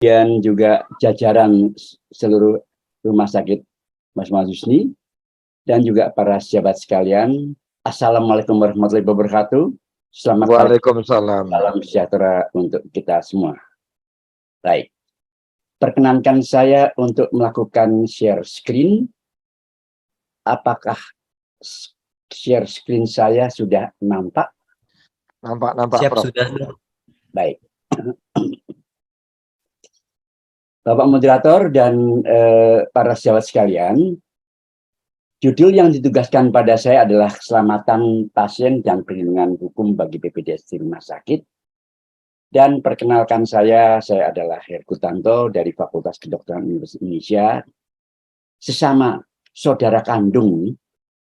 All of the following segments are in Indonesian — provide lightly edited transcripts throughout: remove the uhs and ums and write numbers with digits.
dan juga jajaran seluruh rumah sakit Mas Mahusni, dan juga para sahabat sekalian. Assalamualaikum warahmatullahi wabarakatuh. Selamat pagi, Waalaikumsalam. salam sejahtera untuk kita semua. Baik, perkenankan saya untuk melakukan share screen. Apakah share screen saya sudah nampak? Nampak, Siap, Prof. sudah. Baik. Bapak moderator dan para sahabat sekalian, judul yang ditugaskan pada saya adalah keselamatan pasien dan perlindungan hukum bagi PPDS di rumah sakit. Dan perkenalkan saya adalah Herku Tanto dari Fakultas Kedokteran Universitas Indonesia, sesama saudara kandung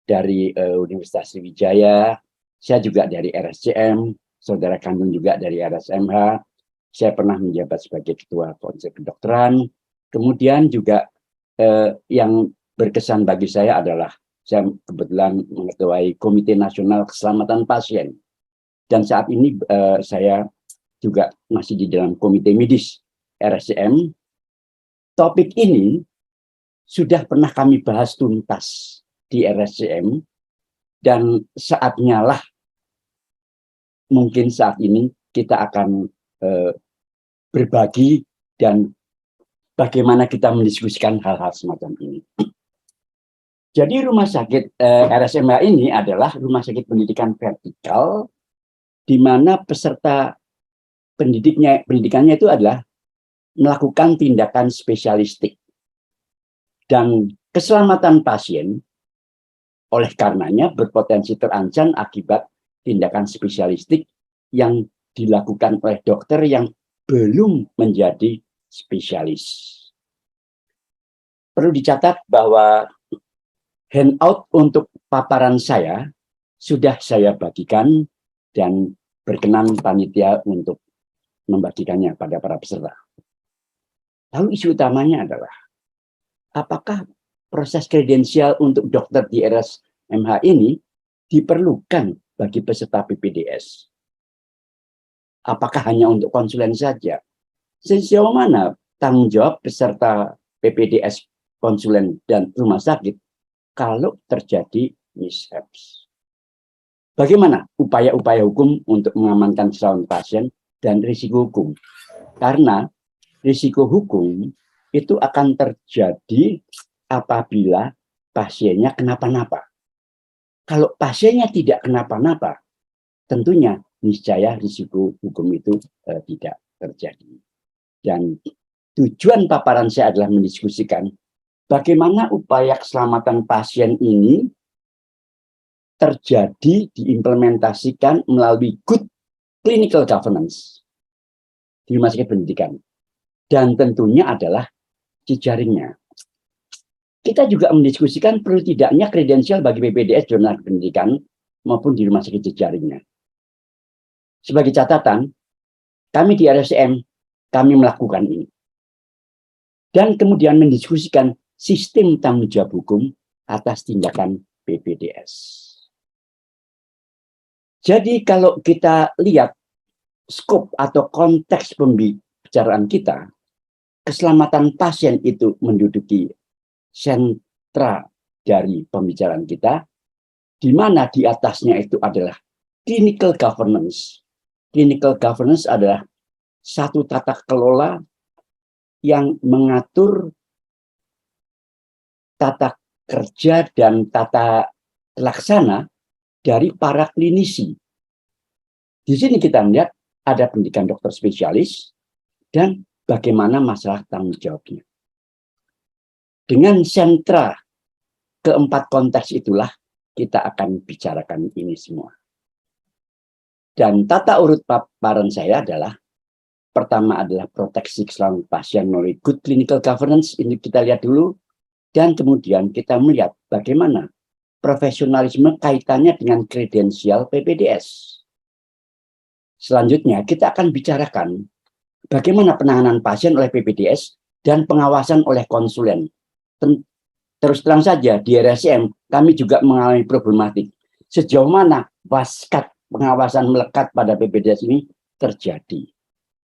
dari Universitas Sriwijaya. Saya juga dari RSCM, saudara kandung juga dari RSMH. Saya pernah menjabat sebagai Ketua Konsep Kedokteran. Kemudian juga yang berkesan bagi saya adalah saya kebetulan mengetuai Komite Nasional Keselamatan Pasien. Dan saat ini saya juga masih di dalam Komite Medis RSCM. Topik ini sudah pernah kami bahas tuntas di RSCM, dan saatnya lah mungkin saat ini kita akan berbagi dan bagaimana kita mendiskusikan hal-hal semacam ini. Jadi rumah sakit RSMH ini adalah rumah sakit pendidikan vertikal, di mana peserta pendidikannya itu adalah melakukan tindakan spesialistik. Dan keselamatan pasien oleh karenanya berpotensi terancam akibat tindakan spesialistik yang dilakukan oleh dokter yang belum menjadi spesialis. Perlu dicatat bahwa handout untuk paparan saya sudah saya bagikan dan berkenan panitia untuk membagikannya pada para peserta. Lalu isu utamanya adalah apakah proses kredensial untuk dokter di RSMH ini diperlukan bagi peserta PPDS? Apakah hanya untuk konsulen saja? Sejauh mana tanggung jawab peserta PPDS, konsulen, dan rumah sakit kalau terjadi mishaps? Bagaimana upaya-upaya hukum untuk mengamankan keselamatan pasien dan risiko hukum? Karena risiko hukum itu akan terjadi apabila pasiennya kenapa-napa. Kalau pasiennya tidak kenapa-napa, tentunya niscaya risiko hukum itu tidak terjadi. Dan tujuan paparan saya adalah mendiskusikan bagaimana upaya keselamatan pasien ini terjadi diimplementasikan melalui good clinical governance di rumah sakit pendidikan. Dan tentunya adalah jejaringnya. Kita juga mendiskusikan perlu tidaknya kredensial bagi PPDS di rumah sakit pendidikan maupun di rumah sakit jejaringnya. Sebagai catatan, kami di RSCM, kami melakukan ini. Dan kemudian mendiskusikan sistem tanggung jawab hukum atas tindakan PPDS. Jadi kalau kita lihat skop atau konteks pembicaraan kita, keselamatan pasien itu menduduki sentra dari pembicaraan kita, di mana di atasnya itu adalah clinical governance. Clinical governance adalah satu tata kelola yang mengatur tata kerja dan tata laksana dari para klinisi. Di sini kita melihat ada pendidikan dokter spesialis dan bagaimana masalah tanggung jawabnya. Dengan sentra keempat konteks itulah kita akan bicarakan ini semua. Dan tata urut paparan saya adalah pertama adalah proteksi keselamatan pasien melalui good clinical governance, ini kita lihat dulu, dan kemudian kita melihat bagaimana profesionalisme kaitannya dengan kredensial PPDS. Selanjutnya kita akan bicarakan bagaimana penanganan pasien oleh PPDS dan pengawasan oleh konsulen. Terus terang saja di RSCM kami juga mengalami problematik. Sejauh mana waskat pengawasan melekat pada PPDS ini terjadi.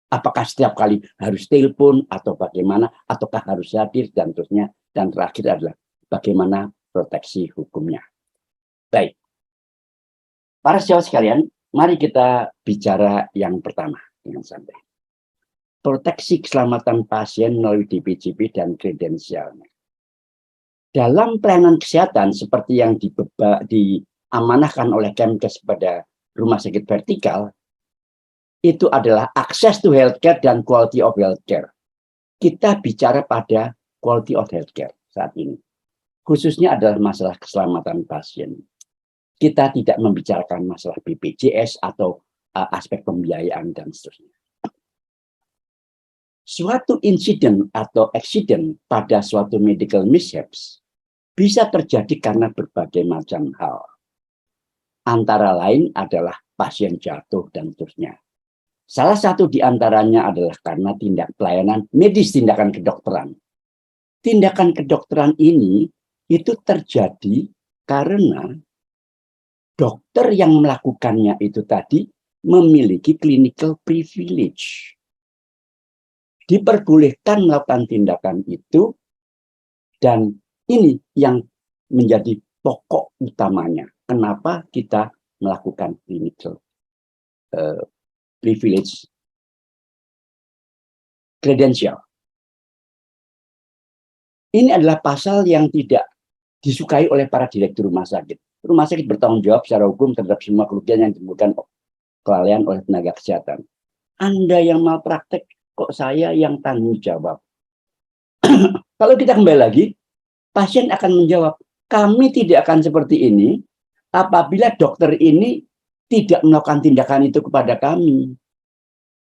Apakah setiap kali harus telepon atau bagaimana, ataukah harus hadir dan terusnya. Dan terakhir adalah bagaimana proteksi hukumnya. Baik, para sejawat sekalian, mari kita bicara yang pertama dengan santai. Proteksi keselamatan pasien melalui DPJP dan kredensialnya. Dalam pelayanan kesehatan seperti yang diamanahkan oleh Kemkes pada rumah sakit vertikal, itu adalah akses to healthcare dan quality of healthcare. Kita bicara pada quality of healthcare saat ini. Khususnya adalah masalah keselamatan pasien. Kita tidak membicarakan masalah BPJS atau aspek pembiayaan dan seterusnya. Suatu insiden atau accident pada suatu medical mishaps bisa terjadi karena berbagai macam hal. Antara lain adalah pasien jatuh dan seterusnya. Salah satu di antaranya adalah karena pelayanan medis, tindakan kedokteran. Tindakan kedokteran ini itu terjadi karena dokter yang melakukannya itu tadi memiliki clinical privilege. Diperbolehkan melakukan tindakan itu, dan ini yang menjadi pokok utamanya. Kenapa kita melakukan clinical privilege kredensial. Ini adalah pasal yang tidak disukai oleh para direktur rumah sakit. Rumah sakit bertanggung jawab secara hukum terhadap semua kerugian yang ditimbulkan kelalaian oleh tenaga kesehatan. Anda yang malpraktek, kok saya yang tanggung jawab? Kalau kita kembali lagi, pasien akan menjawab, kami tidak akan seperti ini apabila dokter ini tidak melakukan tindakan itu kepada kami.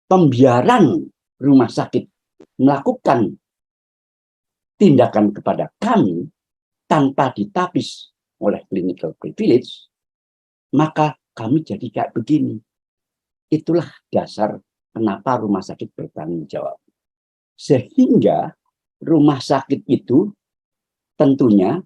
Pembiaran rumah sakit melakukan tindakan kepada kami tanpa ditapis oleh clinical privilege, maka kami jadi kayak begini. Itulah dasar kenapa rumah sakit bertanggung jawab. Sehingga rumah sakit itu tentunya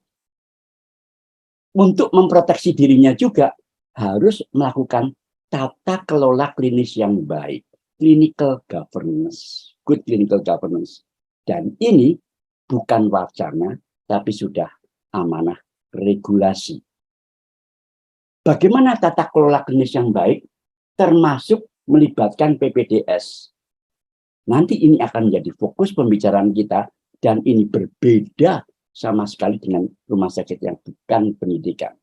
untuk memproteksi dirinya juga harus melakukan tata kelola klinis yang baik. Clinical governance, good clinical governance. Dan ini bukan wacana, tapi sudah amanah regulasi. Bagaimana tata kelola klinis yang baik, termasuk melibatkan PPDS. Nanti ini akan menjadi fokus pembicaraan kita, dan ini berbeda sama sekali dengan rumah sakit yang bukan pendidikan.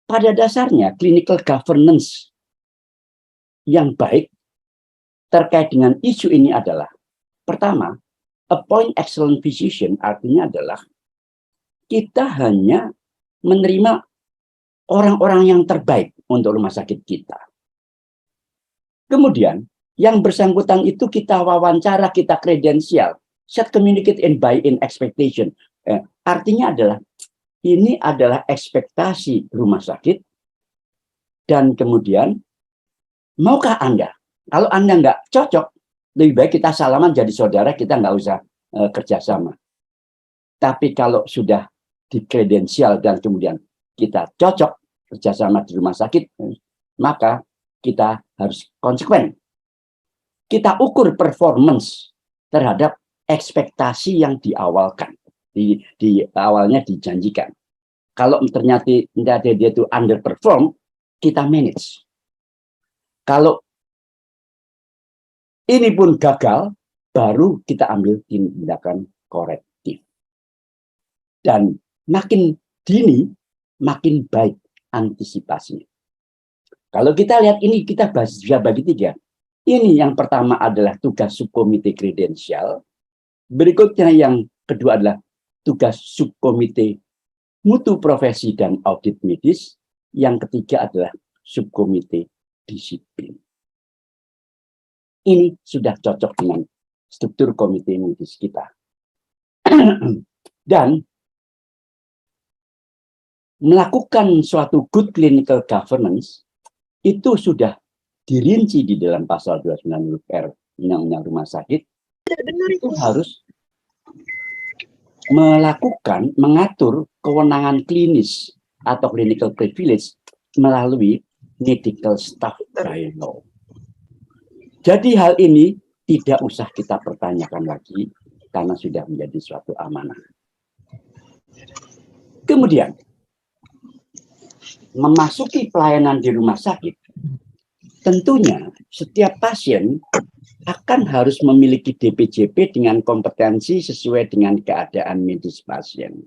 Pada dasarnya, clinical governance yang baik terkait dengan isu ini adalah, pertama, appoint excellent physician artinya adalah kita hanya menerima orang-orang yang terbaik untuk rumah sakit kita. Kemudian, yang bersangkutan itu kita wawancara, kita kredensial, set communicate and buy-in expectation. Artinya adalah, ini adalah ekspektasi rumah sakit, dan kemudian, maukah Anda? Kalau Anda nggak cocok, lebih baik kita salaman jadi saudara, kita nggak usah kerjasama. Tapi kalau sudah dikredensial dan kemudian kita cocok kerjasama di rumah sakit, maka kita harus konsekuen. Kita ukur performance terhadap ekspektasi yang diawalkan, di awalnya dijanjikan. Kalau ternyata dia itu underperform, kita manage. Kalau ini pun gagal, baru kita ambil tindakan korektif. Dan makin dini, makin baik antisipasinya. Kalau kita lihat ini, kita bisa bagi tiga. Ini yang pertama adalah tugas subkomite kredensial. Berikutnya yang kedua adalah tugas subkomite mutu profesi dan audit medis. Yang ketiga adalah subkomite disiplin. Ini sudah cocok dengan struktur komite medis kita. Dan melakukan suatu good clinical governance itu sudah dirinci di dalam pasal 290 huruf R Undang-Undang Rumah Sakit. Itu harus mengatur kewenangan klinis atau clinical privilege melalui medical staff dialogue. Jadi hal ini tidak usah kita pertanyakan lagi karena sudah menjadi suatu amanah. Kemudian, memasuki pelayanan di rumah sakit, tentunya setiap pasien akan harus memiliki DPJP dengan kompetensi sesuai dengan keadaan medis pasien.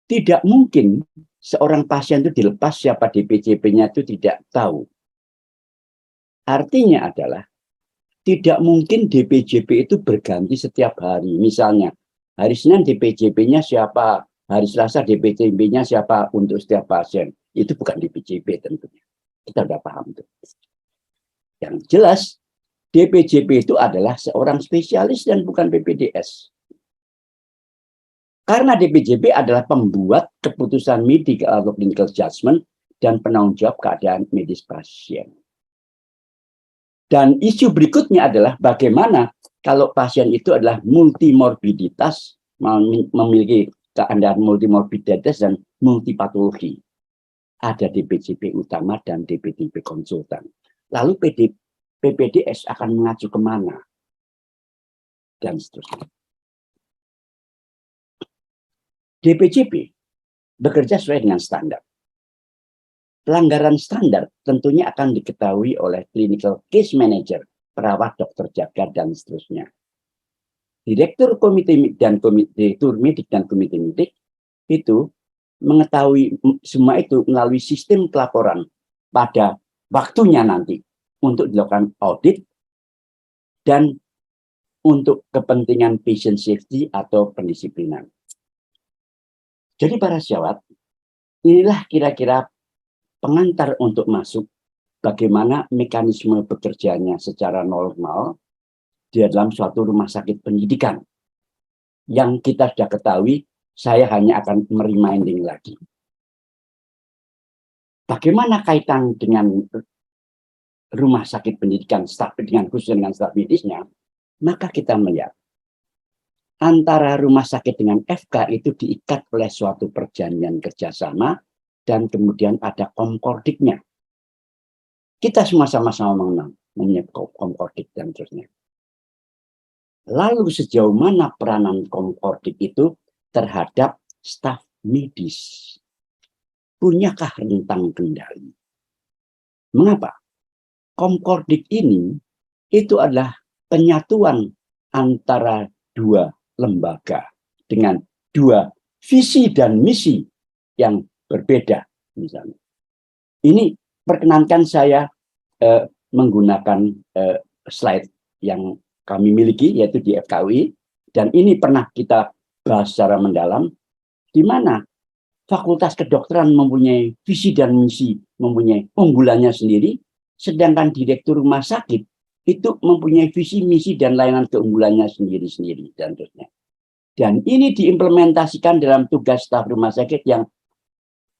Tidak mungkin seorang pasien itu dilepas siapa DPJP-nya itu tidak tahu. Artinya adalah tidak mungkin DPJP itu berganti setiap hari. Misalnya, hari Senin DPJP-nya siapa, hari Selasa DPJP-nya siapa untuk setiap pasien. Itu bukan DPJP tentunya. Kita sudah paham itu. Yang jelas, DPJP itu adalah seorang spesialis dan bukan PPDS. Karena DPJP adalah pembuat keputusan medical atau clinical judgment dan penanggung jawab keadaan medis pasien. Dan isu berikutnya adalah bagaimana kalau pasien itu adalah multimorbiditas, memiliki keadaan multimorbiditas dan multipatologi. Ada DPJP utama dan DPJP konsultan. Lalu PPDS akan mengacu kemana? Dan seterusnya. DPJP bekerja sesuai dengan standar. Pelanggaran standar tentunya akan diketahui oleh clinical case manager, perawat, dokter jaga, dan seterusnya. Direktur komite dan direktur medik dan komite medik itu mengetahui semua itu melalui sistem pelaporan pada waktunya nanti untuk dilakukan audit dan untuk kepentingan patient safety atau pendisiplinan. Jadi para sejawat, inilah kira-kira pengantar untuk masuk bagaimana mekanisme bekerjanya secara normal di dalam suatu rumah sakit pendidikan. Yang kita sudah ketahui, saya hanya akan mereminding lagi. Bagaimana kaitan dengan rumah sakit pendidikan, dengan khusus dengan staf medisnya, maka kita melihat antara rumah sakit dengan FK itu diikat oleh suatu perjanjian kerjasama dan kemudian ada komkordik-nya. Kita semua sama-sama mengenal namanya komkordik dan seterusnya. Lalu sejauh mana peranan komkordik itu terhadap staf medis? Punyakah rentang kendali? Mengapa? Komkordik ini itu adalah penyatuan antara dua lembaga dengan dua visi dan misi yang berbeda misalnya. Ini perkenankan saya menggunakan slide yang kami miliki yaitu di FKUI dan ini pernah kita bahas secara mendalam di mana Fakultas Kedokteran mempunyai visi dan misi, mempunyai unggulannya sendiri, sedangkan direktur rumah sakit itu mempunyai visi, misi, dan layanan keunggulannya sendiri-sendiri, dan terusnya. Dan ini diimplementasikan dalam tugas staf rumah sakit yang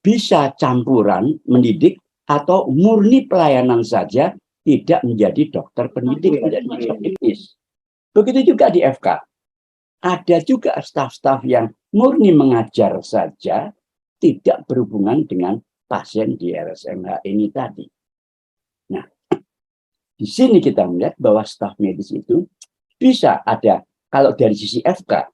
bisa campuran mendidik atau murni pelayanan saja, tidak menjadi dokter pendidik, tidak menjadi teknis. Begitu juga di FK. Ada juga staf-staf yang murni mengajar saja, tidak berhubungan dengan pasien di RSMH ini tadi. Nah, di sini kita melihat bahwa staf medis itu bisa ada, kalau dari sisi FK,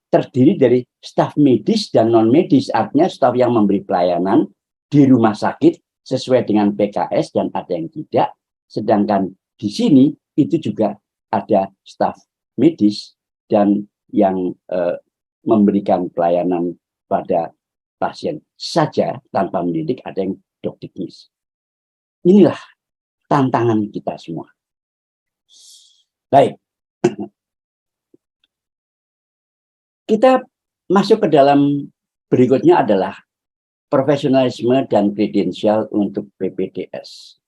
terdiri dari staf medis dan non-medis, artinya staf yang memberi pelayanan di rumah sakit sesuai dengan PKS dan ada yang tidak. Sedangkan di sini itu juga ada staf medis dan yang memberikan pelayanan pada pasien saja tanpa mendidik, ada yang dokteknis. Inilah tantangan kita semua. Baik. Kita masuk ke dalam berikutnya adalah profesionalisme dan kredensial untuk PPDS.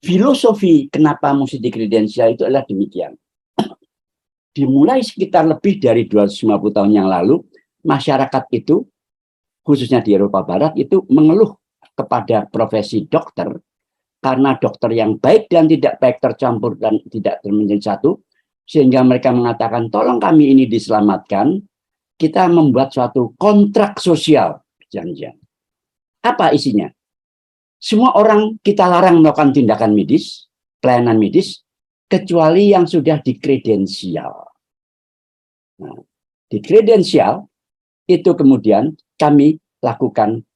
Filosofi kenapa mesti dikredensial itu adalah demikian. Dimulai sekitar lebih dari 250 tahun yang lalu, masyarakat itu, khususnya di Eropa Barat, itu mengeluh kepada profesi dokter, karena dokter yang baik dan tidak baik tercampur dan tidak menjadi satu, sehingga mereka mengatakan, tolong kami ini diselamatkan, kita membuat suatu kontrak sosial perjanjian. Apa isinya? Semua orang kita larang melakukan tindakan medis, pelayanan medis, kecuali yang sudah dikredensial. Nah, dikredensial itu kemudian kami lakukan,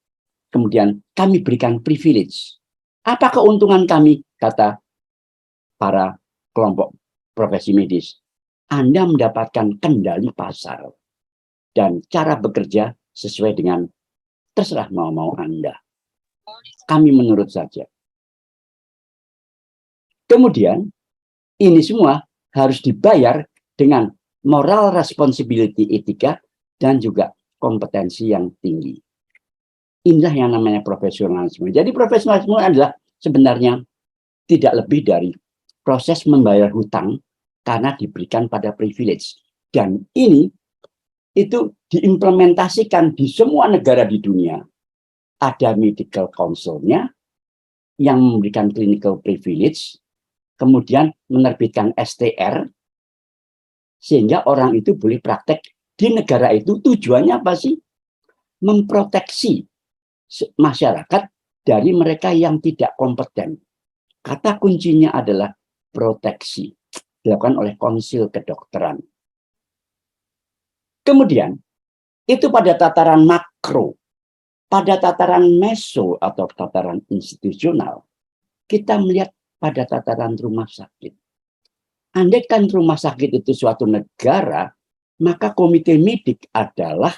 kemudian kami berikan privilege. Apa keuntungan kami, kata para kelompok profesi medis? Anda mendapatkan kendali pasar dan cara bekerja sesuai dengan terserah mau-mau Anda. Kami menurut saja. Kemudian, ini semua harus dibayar dengan moral responsibility etika dan juga kompetensi yang tinggi. Inilah yang namanya profesionalisme. Jadi profesionalisme adalah sebenarnya tidak lebih dari proses membayar hutang karena diberikan pada privilege. Dan ini itu diimplementasikan di semua negara di dunia. Ada medical council-nya yang memberikan clinical privilege, kemudian menerbitkan STR, sehingga orang itu boleh praktek di negara itu. Tujuannya apa sih? Memproteksi masyarakat dari mereka yang tidak kompeten. Kata kuncinya adalah proteksi, dilakukan oleh konsil kedokteran. Kemudian, itu pada tataran makro. Pada tataran meso atau tataran institusional, kita melihat pada tataran rumah sakit. Andai kan rumah sakit itu suatu negara, maka komite medik adalah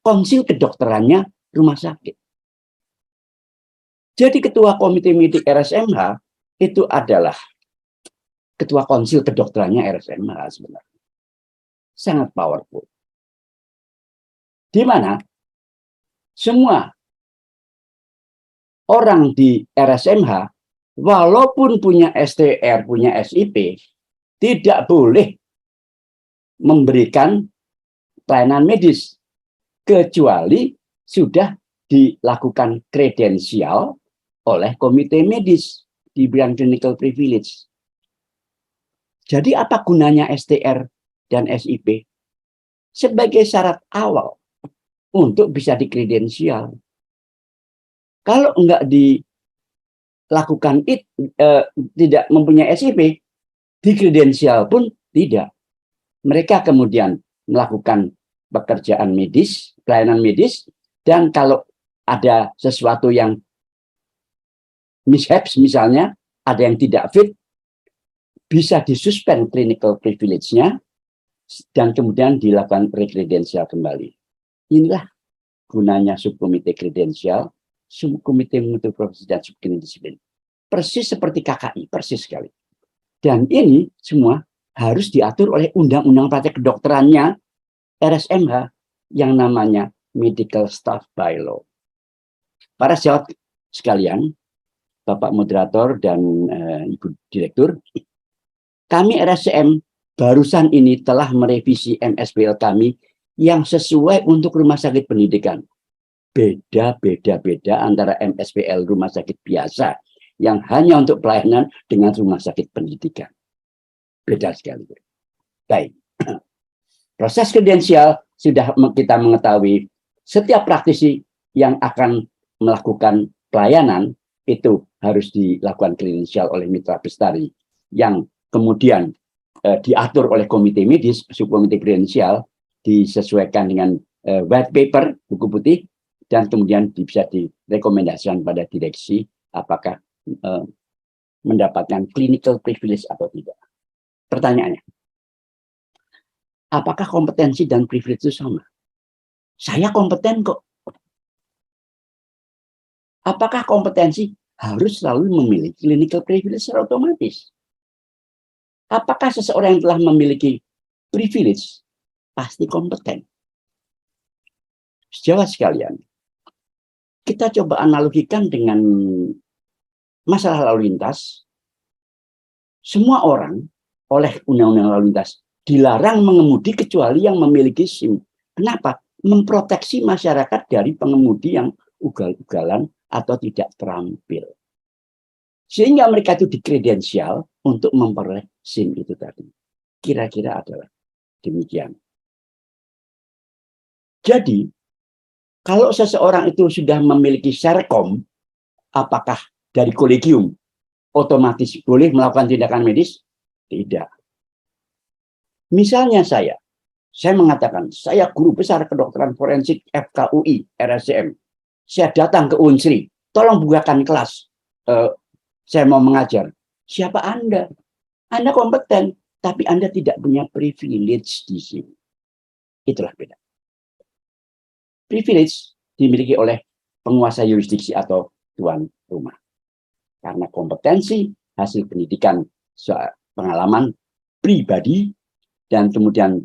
konsil kedokterannya rumah sakit. Jadi ketua komite medik RSMH itu adalah ketua konsil kedokterannya RSMH sebenarnya. Sangat powerful. Di mana semua orang di RSMH, walaupun punya STR, punya SIP, tidak boleh memberikan pelayanan medis, kecuali sudah dilakukan kredensial oleh komite medis di bidang clinical privilege. Jadi apa gunanya STR dan SIP? Sebagai syarat awal untuk bisa dikredensial. Kalau enggak dilakukan tidak mempunyai SIP, dikredensial pun tidak. Mereka kemudian melakukan pekerjaan medis, pelayanan medis, dan kalau ada sesuatu yang mishaps misalnya, ada yang tidak fit, bisa disuspend clinical privilege-nya, dan kemudian dilakukan rekredensial kembali. Inilah gunanya subkomite kredensial, subkomite mutu profesi dan subkomite disiplin. Persis seperti KKI, persis sekali. Dan ini semua harus diatur oleh undang-undang praktek kedokterannya RSMH yang namanya Medical Staff Bylaw. Para sejawat sekalian, Bapak Moderator dan Ibu Direktur, kami RSCM barusan ini telah merevisi MSPL kami yang sesuai untuk rumah sakit pendidikan. Beda antara MSPL rumah sakit biasa yang hanya untuk pelayanan dengan rumah sakit pendidikan. Beda sekali. Baik. Proses kredensial sudah kita mengetahui setiap praktisi yang akan melakukan pelayanan itu harus dilakukan kredensial oleh mitra bestari yang kemudian diatur oleh komite medis, subkomite kredensial, disesuaikan dengan white paper, buku putih, dan kemudian bisa direkomendasikan pada direksi apakah mendapatkan clinical privilege atau tidak. Pertanyaannya, apakah kompetensi dan privilege itu sama? Saya kompeten kok. Apakah kompetensi harus selalu memiliki clinical privilege secara otomatis? Apakah seseorang yang telah memiliki privilege pasti kompeten? Sejawat sekalian, kita coba analogikan dengan masalah lalu lintas. Semua orang oleh undang-undang lalu lintas dilarang mengemudi kecuali yang memiliki SIM. Kenapa? Memproteksi masyarakat dari pengemudi yang ugal-ugalan atau tidak terampil. Sehingga mereka itu dikredensial untuk memperoleh SIM itu tadi. Kira-kira adalah demikian. Jadi, kalau seseorang itu sudah memiliki Serkom, Apakah dari kolegium otomatis boleh melakukan tindakan medis? Tidak. Misalnya saya mengatakan, saya guru besar kedokteran forensik FKUI, RSCM. Saya datang ke Unsri, tolong bukakan kelas. Saya mau mengajar. Siapa Anda? Anda kompeten, tapi Anda tidak punya privilege di sini. Itulah beda. Privilege dimiliki oleh penguasa yurisdiksi atau tuan rumah. Karena kompetensi, hasil pendidikan, pengalaman pribadi, dan kemudian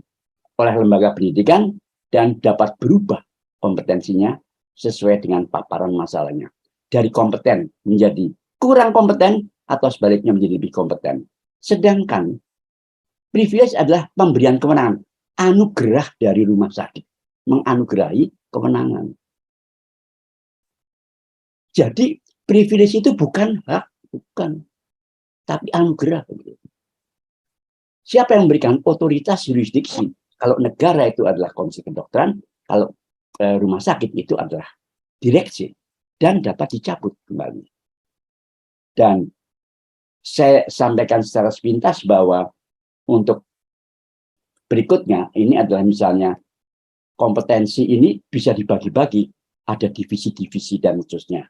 oleh lembaga pendidikan, dan dapat berubah kompetensinya sesuai dengan paparan masalahnya. Dari kompeten menjadi kurang kompeten, atau sebaliknya menjadi lebih kompeten. Sedangkan privilege adalah pemberian kewenangan, anugerah dari rumah sakit, menganugerahi kewenangan. Jadi privilege itu bukan hak, bukan, tapi anugerah. Siapa yang memberikan? Otoritas yurisdiksi. Kalau negara itu adalah komisi kedokteran, kalau rumah sakit itu adalah direksi, dan dapat dicabut kembali. Dan saya sampaikan secara sepintas bahwa untuk berikutnya, ini adalah misalnya kompetensi ini bisa dibagi-bagi, ada divisi-divisi dan seterusnya.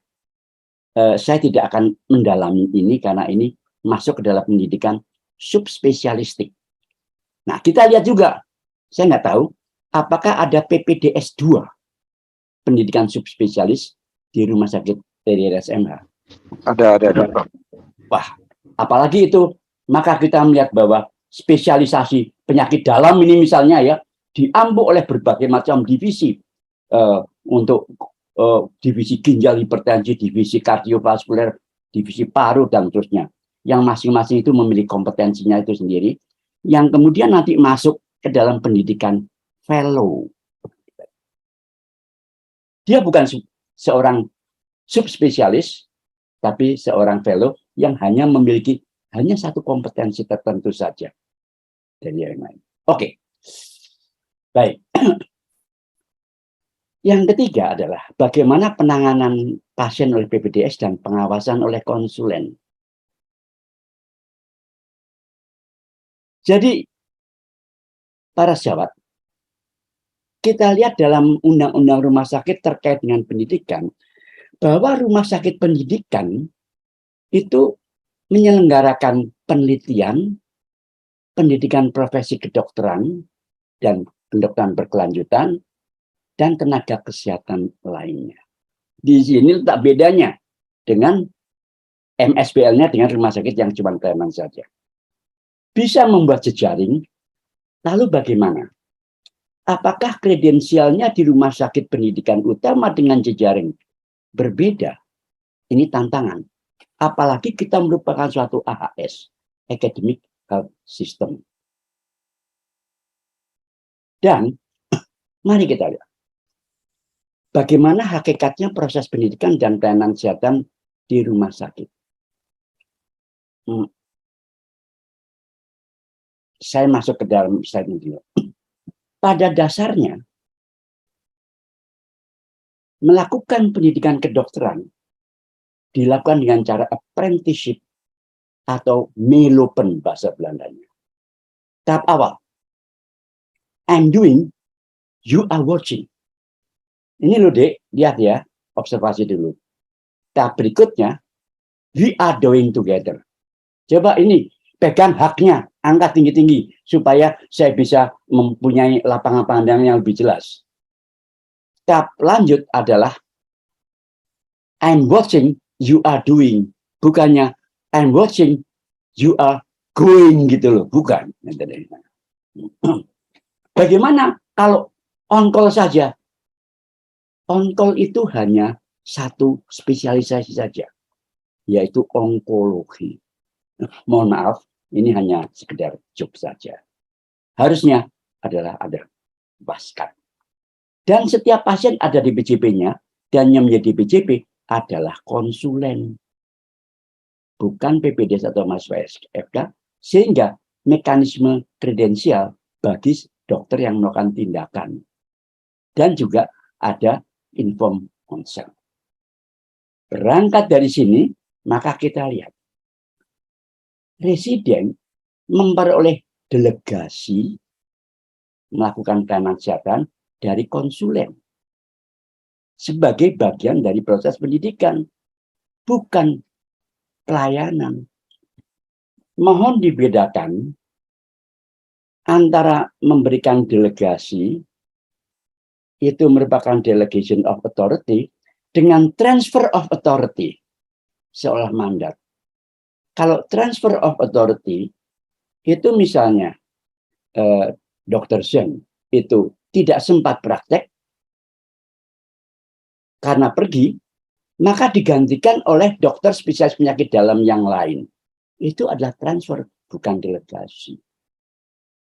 Saya tidak akan mendalami ini karena ini masuk ke dalam pendidikan subspesialistik. Nah, kita lihat juga, saya nggak tahu apakah ada PPDS 2, pendidikan subspesialis di rumah sakit dari RSMH. Ada. Wah, apalagi itu, maka kita melihat bahwa spesialisasi penyakit dalam ini misalnya ya, diampu oleh berbagai macam divisi, untuk divisi ginjal hipertensi, divisi kardiovaskuler, divisi paru, dan seterusnya. Yang masing-masing itu memiliki kompetensinya itu sendiri, yang kemudian nanti masuk ke dalam pendidikan fellow. Dia bukan seorang subspesialis, tapi seorang fellow yang hanya memiliki hanya satu kompetensi tertentu saja dari yang lain. Oke, baik. Yang ketiga adalah bagaimana penanganan pasien oleh PPDS dan pengawasan oleh konsulen. Jadi, para sahabat, kita lihat dalam undang-undang rumah sakit terkait dengan pendidikan, bahwa rumah sakit pendidikan itu menyelenggarakan penelitian, pendidikan profesi kedokteran, dan kedokteran berkelanjutan, dan tenaga kesehatan lainnya. Di sini tak bedanya dengan MSBL-nya dengan rumah sakit yang cuma pelayanan saja. Bisa membuat jejaring, lalu bagaimana? Apakah kredensialnya di rumah sakit pendidikan utama dengan jejaring berbeda? Ini tantangan. Apalagi kita merupakan suatu AHS, Academic Health System. Dan mari kita lihat bagaimana hakikatnya proses pendidikan dan pelayanan kesehatan di rumah sakit. Saya masuk ke dalam slide ini. Pada dasarnya, melakukan pendidikan kedokteran dilakukan dengan cara apprenticeship atau melopen bahasa Belandanya. Tahap awal, I'm doing, you are watching. Ini loh dek, lihat ya, observasi dulu. Tahap berikutnya, we are doing together. Coba ini, pegang haknya, angkat tinggi-tinggi, supaya saya bisa mempunyai lapangan pandang yang lebih jelas. Tahap lanjut adalah, I'm watching, you are doing. Bukannya, I'm watching, you are going gitu loh. Bukan. Bagaimana kalau on-call saja? On-call itu hanya satu spesialisasi saja, yaitu onkologi. Mohon maaf, ini hanya sekedar joke saja. Harusnya adalah ada baskat. Dan setiap pasien ada di BJP-nya, dan yang menjadi BJP adalah konsulen. Bukan PPDS atau mahasiswa FK, sehingga mekanisme kredensial bagi dokter yang melakukan tindakan. Dan juga ada informed consent. Berangkat dari sini, maka kita lihat residen memperoleh delegasi melakukan penasihatan dari konsulen sebagai bagian dari proses pendidikan, bukan pelayanan. Mohon dibedakan antara memberikan delegasi, itu merupakan delegation of authority, dengan transfer of authority, seolah mandat. Kalau transfer of authority, itu misalnya Dr. Zeng itu tidak sempat praktek karena pergi, maka digantikan oleh dokter spesialis penyakit dalam yang lain. Itu adalah transfer, bukan delegasi.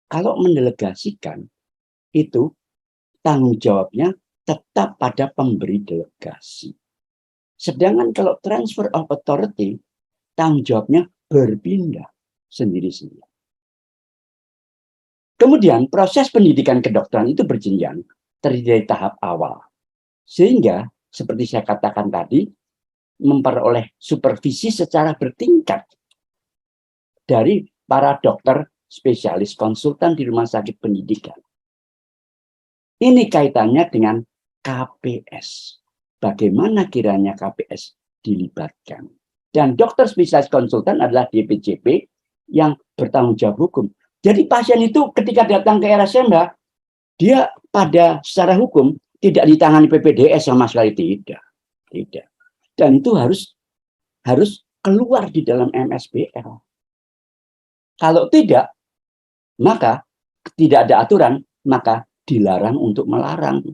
Kalau mendelegasikan, itu tanggung jawabnya tetap pada pemberi delegasi. Sedangkan kalau transfer of authority, tanggung jawabnya berpindah sendiri-sendiri. Kemudian proses pendidikan kedokteran itu berjenjang, terdiri dari tahap awal. Sehingga, seperti saya katakan tadi, memperoleh supervisi secara bertingkat dari para dokter spesialis konsultan di rumah sakit pendidikan. Ini kaitannya dengan KPS. Bagaimana kiranya KPS dilibatkan. Dan dokter spesialis konsultan adalah DPJP yang bertanggung jawab hukum. Jadi pasien itu ketika datang ke RSMH, dia pada secara hukum tidak ditangani PPDS sama sekali, tidak. Dan itu harus keluar di dalam MSBL. Kalau tidak, maka tidak ada aturan, maka dilarang untuk melarang.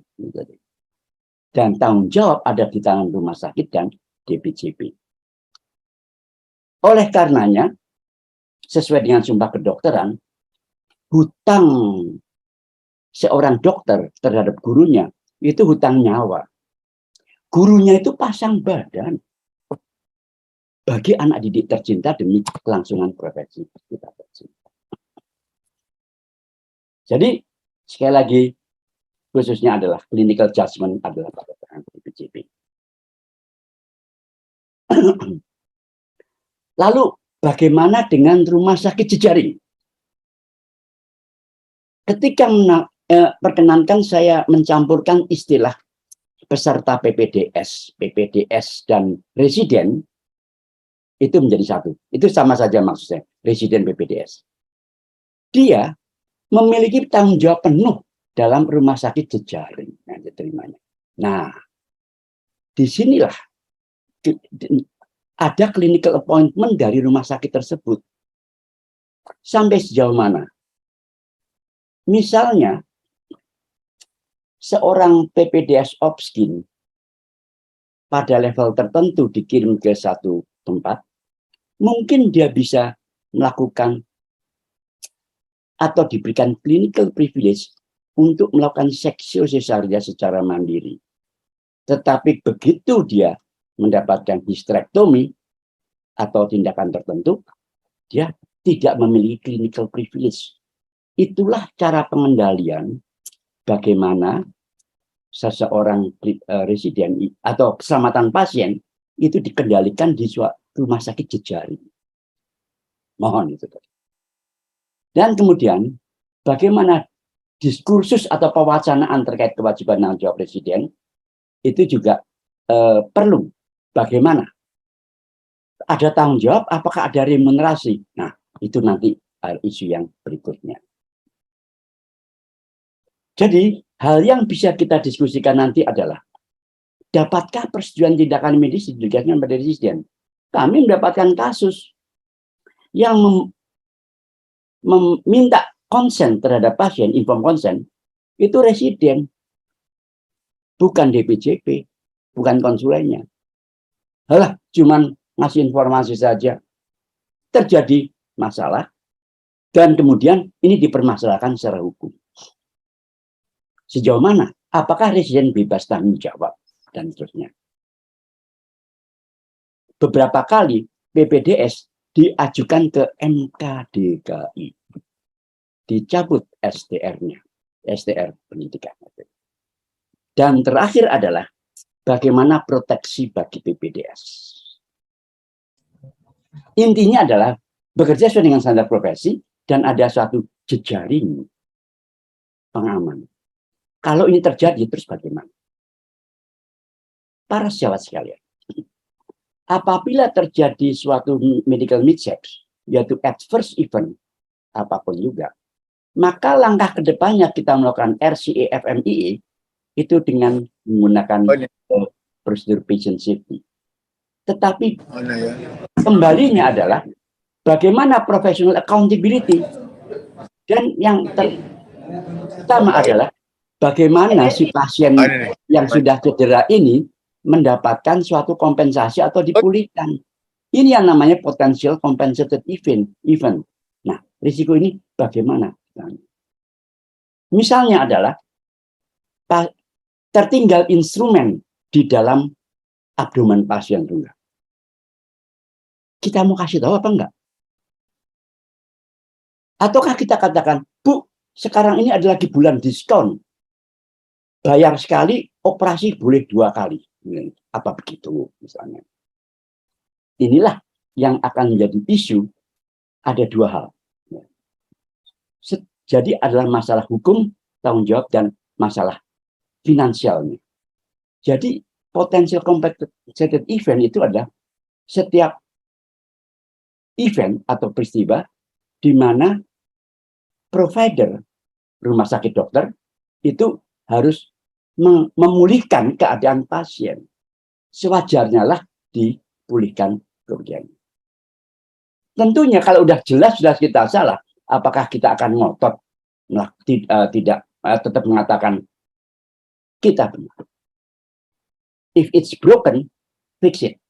Dan tanggung jawab ada di tangan rumah sakit dan DPJP. Oleh karenanya, sesuai dengan sumpah kedokteran, hutang seorang dokter terhadap gurunya itu hutang nyawa. Gurunya itu pasang badan bagi anak didik tercinta demi kelangsungan profesi kita tercinta. Jadi sekali lagi, khususnya adalah clinical judgment adalah pada tangan DPJP. Lalu bagaimana dengan rumah sakit jejaring? Ketika perkenankan saya mencampurkan istilah peserta PPDS dan residen, itu menjadi satu. Itu sama saja maksudnya, residen PPDS. Dia memiliki tanggung jawab penuh dalam rumah sakit jejaring yang diterimanya. Nah, disinilah ada clinical appointment dari rumah sakit tersebut. Sampai sejauh mana? Misalnya, seorang PPDS Opskin pada level tertentu dikirim ke satu tempat, mungkin dia bisa melakukan atau diberikan clinical privilege untuk melakukan seksio sesaria secara mandiri. Tetapi begitu dia mendapatkan histrektomi atau tindakan tertentu, dia tidak memiliki clinical privilege. Itulah cara pengendalian bagaimana seseorang residen atau keselamatan pasien itu dikendalikan di rumah sakit jejaring. Mohon itu. Dan kemudian bagaimana diskursus atau pewacanaan terkait kewajiban tanggung jawab residen itu juga perlu. Bagaimana? Ada tanggung jawab, apakah ada remunerasi? Nah, itu nanti isu yang berikutnya. Jadi, hal yang bisa kita diskusikan nanti adalah, dapatkah persetujuan tindakan medis didelegasikan pada residen? Kami mendapatkan kasus yang meminta konsen terhadap pasien, inform konsen, itu residen, bukan DPJP, bukan konsulennya. Halah, cuman ngasih informasi saja. Terjadi masalah, dan kemudian ini dipermasalahkan secara hukum. Sejauh mana? Apakah residen bebas tanggung jawab? Dan seterusnya. Beberapa kali PPDS diajukan ke MKDKI. Dicabut STR-nya. STR pendidikan. Dan terakhir adalah bagaimana proteksi bagi PPDS. Intinya adalah bekerja sesuai dengan standar profesi dan ada suatu jejaring pengaman. Kalau ini terjadi, terus bagaimana? Para sejawat sekalian, apabila terjadi suatu medical mishaps, yaitu adverse event, apapun juga, maka langkah kedepannya kita melakukan RCA FMIE itu dengan menggunakan prosedur patient safety. Tetapi kembalinya adalah bagaimana professional accountability, dan yang pertama adalah bagaimana si pasien yang sudah cedera ini mendapatkan suatu kompensasi atau dipulihkan. Ini yang namanya potential compensated event. Nah, risiko ini bagaimana? Misalnya adalah tertinggal instrumen di dalam abdomen pasien tunggal. Kita mau kasih tahu apa enggak? Ataukah kita katakan, Bu, sekarang ini adalah di bulan diskon. Bayar sekali, operasi boleh 2 kali. Apa begitu misalnya? Inilah yang akan menjadi isu. Ada 2 hal. Jadi adalah masalah hukum, tanggung jawab, dan masalah finansialnya. Jadi potential compensated event itu adalah setiap event atau peristiwa di mana provider rumah sakit dokter itu harus memulihkan keadaan pasien. Sewajarnya lah dipulihkan kerugian. Tentunya kalau sudah jelas sudah kita salah, apakah kita akan ngotot tidak tetap mengatakan kita benar? If it's broken, fix it.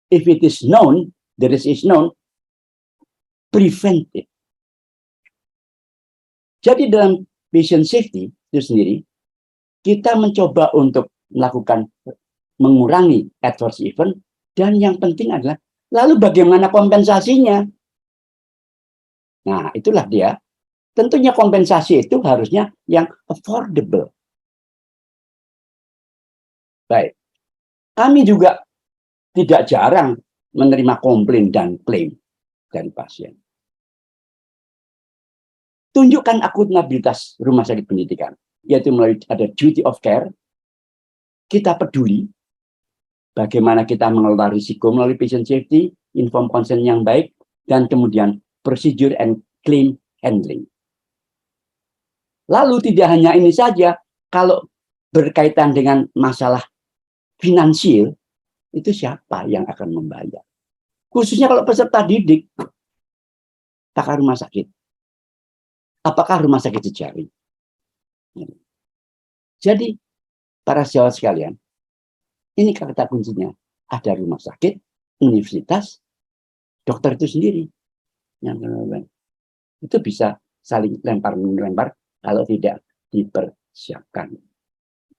If it is known, there is known, prevent it. Jadi dalam patient safety itu sendiri, kita mencoba untuk melakukan mengurangi adverse event, dan yang penting adalah lalu bagaimana kompensasinya. Nah, itulah dia. Tentunya kompensasi itu harusnya yang affordable. Baik. Kami juga tidak jarang menerima komplain dan klaim dari pasien. Tunjukkan akuntabilitas rumah sakit pendidikan, yaitu melalui ada duty of care. Kita peduli bagaimana kita mengelola risiko melalui patient safety, informed consent yang baik, dan kemudian procedure and claim handling. Lalu tidak hanya ini saja, kalau berkaitan dengan masalah finansial, itu siapa yang akan membayar? Khususnya kalau peserta didik, apakah rumah sakit? Apakah rumah sakit jejaring? Jadi, para sejawat sekalian, ini kata kuncinya. Ada rumah sakit, universitas, dokter itu sendiri. Itu bisa saling lempar-lempar kalau tidak dipersiapkan.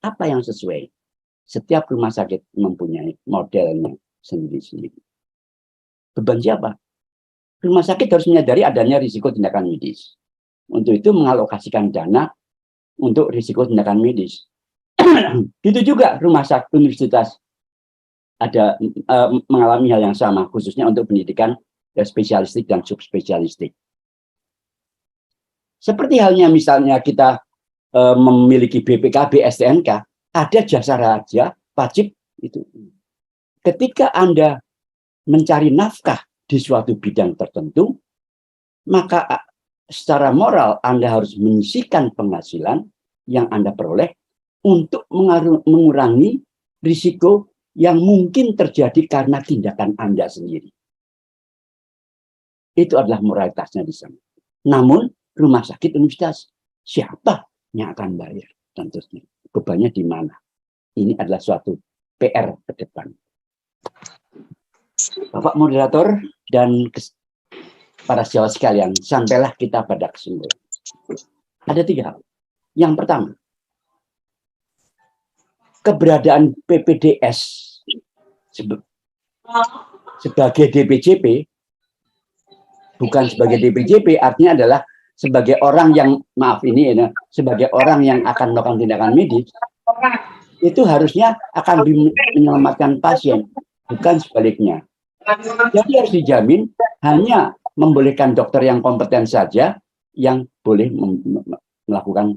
Apa yang sesuai? Setiap rumah sakit mempunyai modelnya sendiri-sendiri. Beban siapa? Rumah sakit harus menyadari adanya risiko tindakan medis. Untuk itu mengalokasikan dana untuk risiko tindakan medis. Itu juga rumah sakit universitas ada mengalami hal yang sama, khususnya untuk pendidikan spesialistik dan subspesialistik. Seperti halnya misalnya kita memiliki BPKB, STNK, ada jasa raja, wajib itu. Ketika Anda mencari nafkah di suatu bidang tertentu, maka secara moral Anda harus menyisihkan penghasilan yang Anda peroleh untuk mengurangi risiko yang mungkin terjadi karena tindakan Anda sendiri. Itu adalah moralitasnya di sana. Namun, rumah sakit universitas, siapa yang akan bayar? Tentunya, bebannya di mana? Ini adalah suatu PR ke depan. Bapak moderator dan para sejawat sekalian, sampailah kita pada kesimpulan. Ada 3 hal. Yang pertama, keberadaan PPDS sebagai DPJP, bukan sebagai DPJP, artinya adalah sebagai orang yang, maaf ini ya, sebagai orang yang akan melakukan tindakan medis, itu harusnya akan menyelamatkan pasien, bukan sebaliknya. Jadi harus dijamin hanya membolehkan dokter yang kompeten saja yang boleh melakukan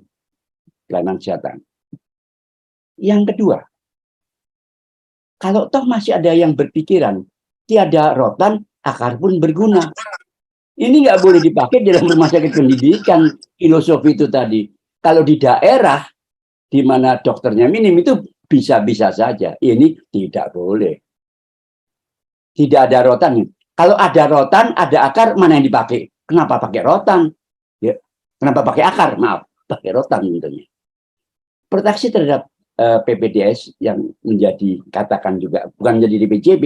pelayanan kesehatan. Yang kedua, kalau toh masih ada yang berpikiran tiada rotan, akar pun berguna. Ini nggak boleh dipakai dalam rumah sakit pendidikan, filosofi itu tadi. Kalau di daerah di mana dokternya minim itu bisa-bisa saja. Ini tidak boleh. Tidak ada rotan. Kalau ada rotan, ada akar, mana yang dipakai? Kenapa pakai rotan? Ya. Kenapa pakai akar? Maaf, pakai rotan tentunya. Proteksi terhadap PPDS yang menjadi katakan juga bukan menjadi DPJP,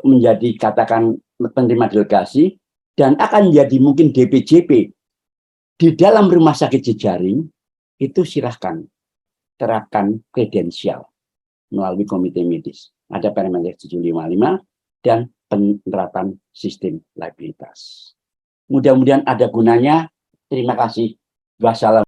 menjadi katakan penerima delegasi dan akan menjadi mungkin DPJP di dalam rumah sakit jejaring itu silahkan terapkan kredensial melalui komite medis. Ada Permendag 755 dan penerapan sistem liabilitas. Mudah-mudahan ada gunanya. Terima kasih. Wassalam.